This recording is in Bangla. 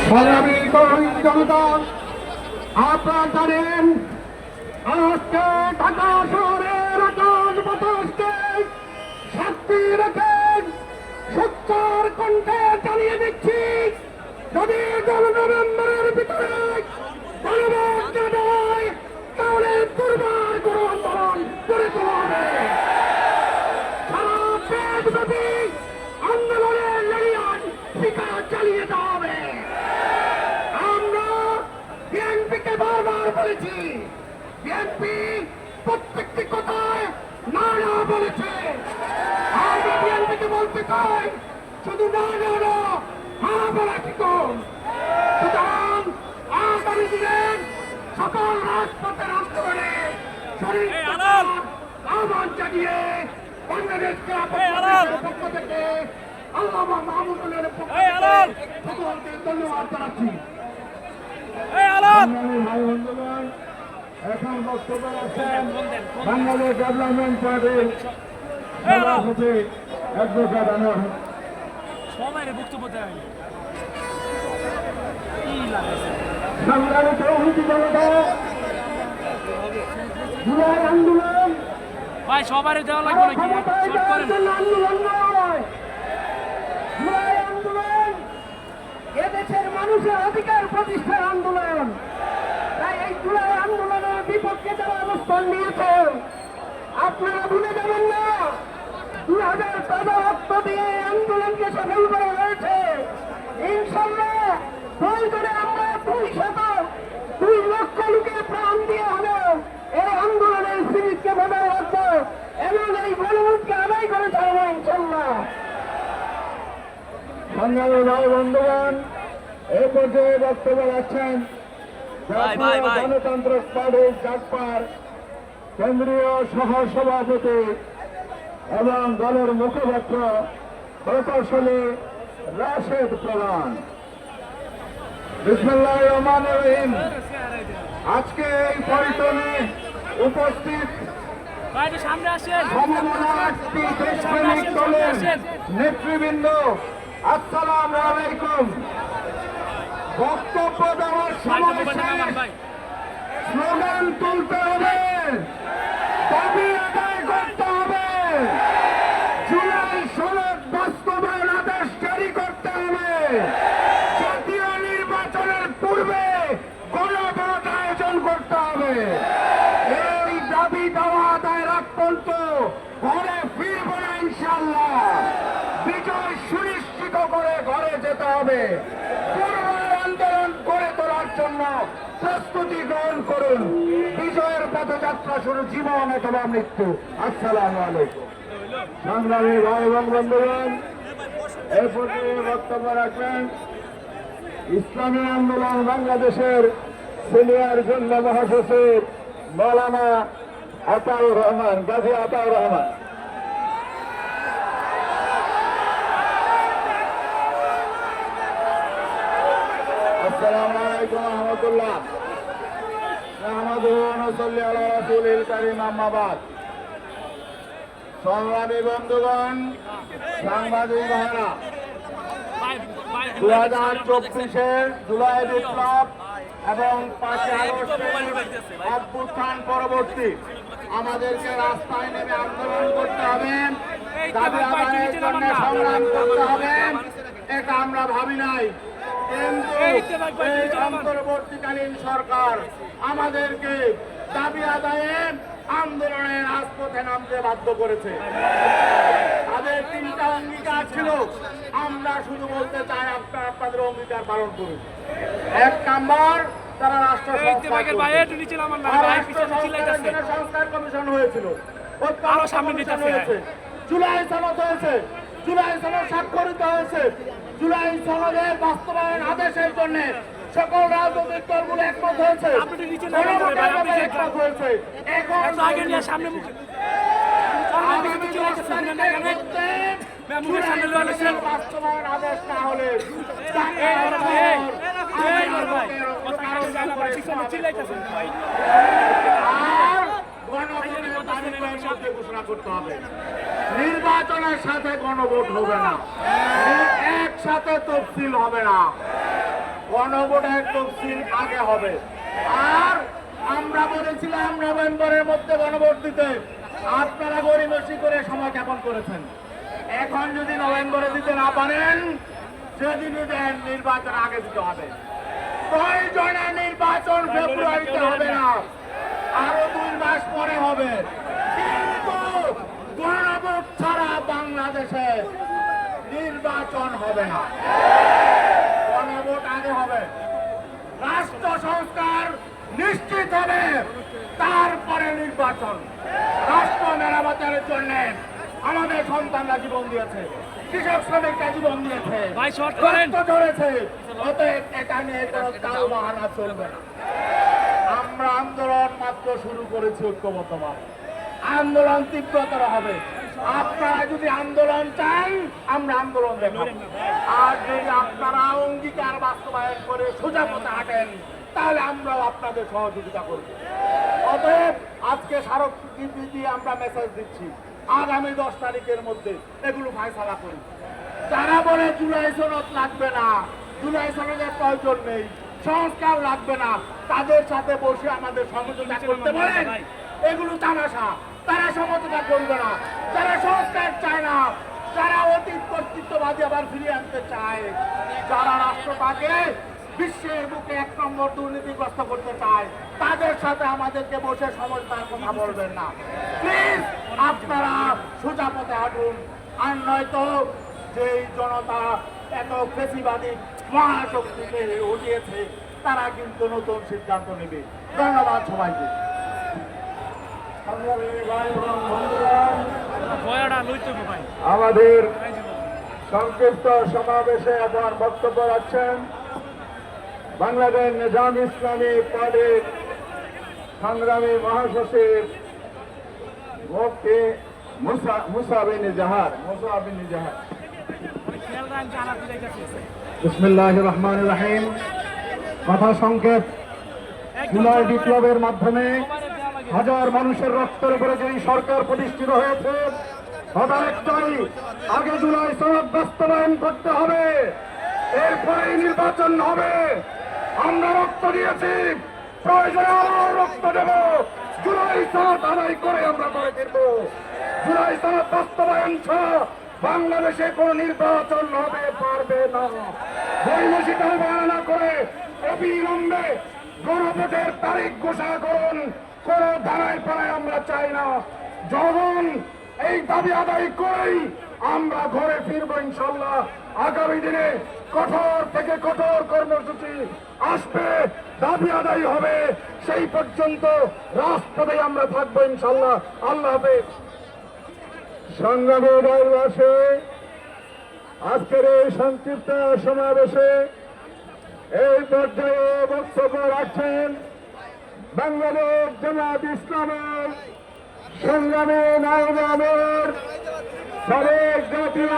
সংগ্রামী তরুণ জনতা, আপনারা জানেন আজকে ঢাকা শহরের আকাশ বাতাসকে সাক্ষী রেখে সোচ্চার কণ্ঠে চালিয়ে দিচ্ছি, যদি নভেম্বরের ভিতরে গণভোট না দেয় তাহলে দুর্বার গণ আন্দোলন গড়ে তোলা হবে। সারা দেশব্যাপী আন্দোলনের লড়িয়ান শিকার চালিয়ে দেওয়া হবে। আমরা বিএনপিকে বারবার বলেছি, বিএনপি প্রত্যেকটি কথায় না না বলেছে। আমরা বিএনপিকে বলতে চাই, শুধু না না না হ্যাঁ বলা ঠিক। সুতরাং আগামী দিনে সকল রাজপথের আন্দোলনে শরীর আহ্বান জানিয়ে বাংলাদেশকে পক্ষ থেকে আল্লামা মাহমুদুলের পক্ষ থেকে সকলকে ধন্যবাদ জানাচ্ছি। এখন বক্তব্য রাখছেন বাংলাদেশ ডেভেলপমেন্ট পার্টির সভাপতি অ্যাডভোকেট আনোয়ার। সংগ্রামী তৌহিদ জনতা, জুলাই আন্দোলন ভাই সবারই দেওয়া লাগবে নাকি? আন্দোলন নয়, জুলাই আন্দোলন এদেশের মানুষের অধিকার প্রতিষ্ঠার আন্দোলন। তাই এই জুলাই আন্দোলনের বিপক্ষে যারা অবস্থান নিয়েছে আপনারা ভুলে যাবেন না, 2000 তাজা রক্ত দিয়ে আন্দোলনকে সফল করা হয়েছে। ইনশাল্লাহ প্রয়োজনে আমরা 2 লক্ষ লোকের প্রাণ দিয়ে হলেও এই আন্দোলনের সিরিজকে বজায় রাখবো এবং এই গণভোটকে আদায় করে ছাড়বো ইনশাল্লাহ। সংগ্রামী ভাই বন্ধুগণ, এই পর্যায়ে বক্তব্য রাখছেন গণতান্ত্রিক পার্টি জাগপার কেন্দ্রীয় সহ সভাপতি এবং দলের মুখপাত্র প্রকৌশলী রাশেদ প্রধান। বিসমিল্লাহির রহমানির রহিম। আজকে এই পরিটনে উপস্থিত দেশপ্রেমিক দলের নেতৃবৃন্দ, আসসালামু আলাইকুম। বক্তব্য দেওয়ার সময় স্লোগান তুলতে হবে, দাবি আদায় করতে হবে, জুলাই সনদ বাস্তবায়ন আদেশ জারি করতে হবে, জাতীয় নির্বাচনের পূর্বে গণভোট আয়োজন করতে হবে। এই দাবি দেওয়া আদায় রাখ পর্যন্ত ঘরে ফিরব না ইনশাল্লাহ। বিজয় সুনিশ্চিত করে ঘরে যেতে হবে। আন্দোলন গড়ে তোলার জন্য প্রস্তুতি গ্রহণ করুন। বিজয়ের পথযাত্রা শুরু, জীবন অথবা মৃত্যু। আসসালামু আলাইকুম। সংগ্রামী ভাই এবং বন্ধুগণ, এই পর্যায়ে বক্তব্য রাখবেন ইসলামী আন্দোলন বাংলাদেশের সিনিয়র যুগ্ম মহাসচিব মৌলানা আতাউর রহমান, গাজী আতাউর রহমান। আসসালামু আলাইকুম ওয়া রাহমাতুল্লাহ। নাহমাদুহু ওয়া নুসাল্লি আলা রাসূলিল কারীম, আম্মা বাদ। সংগ্রামী বন্ধুগণ, সাংবাদিক ভাইরা, 2024-এর জুলাই বিপ্লব এবং 5 আগস্টের অভ্যুত্থান পরবর্তী আমাদেরকে রাস্তায় নেমে আন্দোলন করতে হবে, দাবি আদায়ের জন্য সংগ্রাম করতে হবে। এটা আমরা ভাবি নাই, কিন্তু এই অন্তর্বর্তীকালীন সরকার আমাদেরকে দাবি আদায়ে আন্দোলনের রাজপথে নামতে বাধ্য করেছে। তাদের 3টা অঙ্গীকার ছিল, আমরা শুধু বলতে চাই আপনারা আপনাদের অঙ্গীকার পালন করুন। 1 নাম্বার, তারা রাষ্ট্র সংস্কার কমিশন হয়েছিল, জুলাই সনদ হয়েছে, জুলাই সনদ স্বাক্ষরিত হয়েছে, জুলাই সনদের বাস্তবায়ন আদেশের জন্য সকল রাজনৈতিক দলগুলো একমত হয়েছে, একমত হয়েছে। এখন বাস্তবায়ন আদেশ না হলে ঘোষণা করতে হবে। নির্বাচনের সাথে গণভোট হবে না, একসাথে তফসিল হবে না। গণভোটের তফসিল আগে হবে। আর আমরা বলেছিলাম নভেম্বরের মধ্যে গণভোট দিতে, আপনারা গড়িমসি করে সময় জ্ঞাপন করেছেন। এখন যদি নভেম্বরে দিতে না পারেন, যেদিনই দেন নির্বাচন আগে দিতে হবে। প্রয়োজনে নির্বাচন ফেব্রুয়ারিতে হবে না, আরো 2 মাস পরে হবে। কিন্তু গণভোট ছাড়া বাংলাদেশে নির্বাচন হবে না। গণভোট আগে হবে, রাষ্ট্র সংস্কার নিশ্চিত হবে, তারপরে নির্বাচন। রাষ্ট্র মেরামতের জন্য আমাদের সন্তানরা জীবন দিয়েছে, কৃষক শ্রমিকরা জীবন দিয়েছে, ভাই, শর্ট করেন। রক্ত ঝরেছে। অতএব এটা নিয়ে কোনো কাল বাহানা চলবে না। আমরা আন্দোলন মাত্র শুরু করেছি ঐক্যবদ্ধভাবে, আন্দোলন তীব্রতর হবে। আপনারা যদি আন্দোলন চান, আমরা আন্দোলন দেখাবো। আর যদি আপনারা অঙ্গীকার বাস্তবায়ন করে সোজা পথে হাঁটেন, তাহলে আমরাও আপনাদের সহযোগিতা করব। অতএব আজকে স্মারকলিপি দিয়ে আমরা মেসেজ দিচ্ছি, আগামী 10 তারিখের মধ্যে এগুলো ফায়সালা করি। যারা বলে জুলাই সনদ লাগবে না, জুলাই সনদের প্রয়োজন নেই, সংস্কার লাগবে না, তাদের সাথে বসে আমাদের সমঝোতা করতে বলেন। এগুলো তামাশা, তারা সমঝোতা করবে না। যারা সংস্কার চায় না, যারা অতীত কর্তৃত্ববাদী আবার ফিরিয়ে আনতে চায়, যারা রাষ্ট্রটাকে বিশ্বের বুকে 1 নম্বর দুর্নীতিগ্রস্ত করতে চায়, তাদের সাথে আমাদেরকে বসে সমঝোতার কথা বলবেন না। প্লিজ আপনারা সোজা পথে হাঁটুন। আর নয়তো যেই জনতা এত ফেসিবাদী মহাশক্তিকে উঠিয়েছে, তারা কিন্তু নতুন সিদ্ধান্ত নেবে। ধন্যবাদ সবাইকে। বয়াটা লইতে হবে ভাই। আমাদের সংক্ষিপ্ত সমাবেশে এখন বক্তব্য রাখছেন বাংলাদেশ নিজাম ইসলামী পার্টির সংগ্রামী মহাসচিব মুফতি মুসা বিন জাহার। খেয়াল রাখেন যে আলাদা যাইতেছে। বিসমিল্লাহির রহমানির রহিম। কথা সংক্ষেপ। জুলাই বিপ্লবের মাধ্যমে হাজার মানুষের রক্তের উপরে যেই সরকার প্রতিষ্ঠিত হয়েছে, কথা একটাই, আগে জুলাই সনদ বাস্তবায়ন করতে হবে, এরপরেই নির্বাচন হবে। আমরা রক্ত দিয়েছি, প্রয়োজনে আরো রক্ত দেব। জুলাই সনদ আদায় করে আমরা করে ফিরব। জুলাই সনদ বাস্তবায়ন ছাড়া বাংলাদেশে কোন নির্বাচন হবে পারবে না। বৈমসিকা বর্ণনা করে অবিলম্বে গণভোটের তারিখ ঘোষণা করুন। কোন ধারায় পাড়ায় আমরা চাই না। যখন এই দাবি আদায় করেই আমরা ঘরে ফিরবো ইনশাল্লাহ। আগামী দিনে কঠোর থেকে কঠোর কর্মসূচি আসবে, দাবি আদায় হবে। সেই পর্যন্ত রাজপথে আমরা থাকবো ইনশাল্লাহ। আল্লাহ হাফেজ। সংগ্রামী দলবাসী, আজকের এই সংক্ষিপ্ত সমাবেশে এই পর্যায়ে বক্তব্য রাখছেন বাংলাদেশ জামাত ইসলামের সংগ্রামী নায়েবে আমির, সাবেক জাতীয়